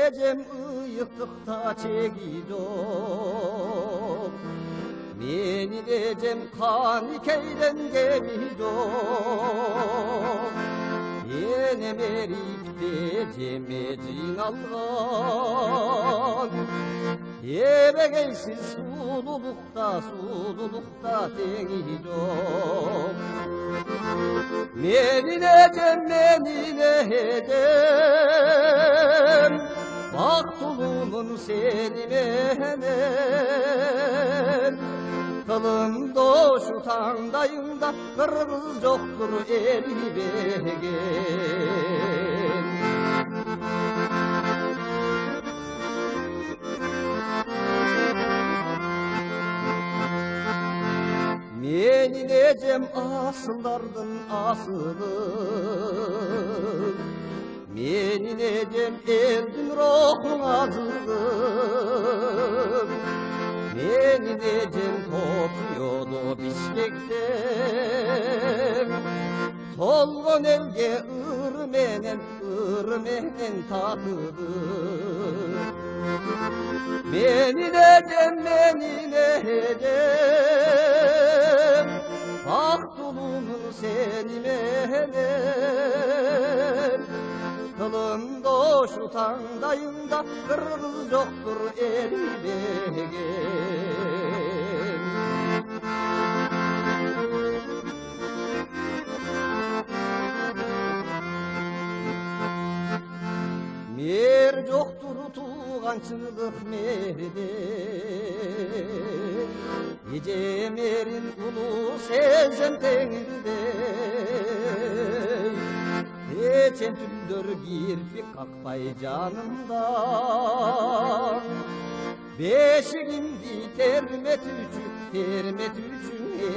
эжем ыйыктыкта чегижоқ, менин эжем каникейден кеми жоқ. Енем эрипте эжеме жыйналган, эбегейсиз сулулукта теңи жоқ. Менин эжем бактылуумун сени менен. Кылымда ошу таңдайыңда кыргыз жоктур эрибеген. Менин эжем асылдардын асылы, менин эжем элдин рухун азыгы. Менин эжем Токиодо Бишкекте, толгон элге ыр менен татыды. Менин эжем бактылуумун сени менен. Кылымда ошу таңдайыңда кыргыз жоктур эрибеген. Мер жоктур тууганчылык мерде, эжем эрин улуу сезем теңирде. Эчен түндөр кирпик какпай жанымда, бешигимди терметүүчү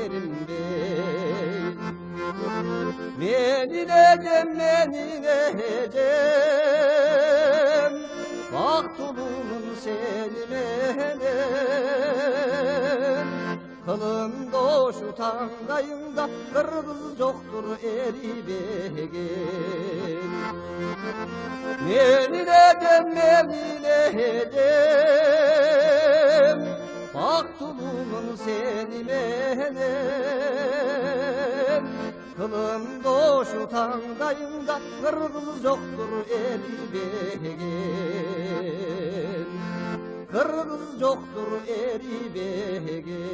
эринбей. Менин эжем бактылуумун сени менен. Кылымда ошу таңдайыңда кыргыз жоктур эрибеген. Менин эжем бактылуумун сени менен. Кылымда ошу таңдайыңда кыргыз жоктур эрибеген. Kırgız yoktur eribegen.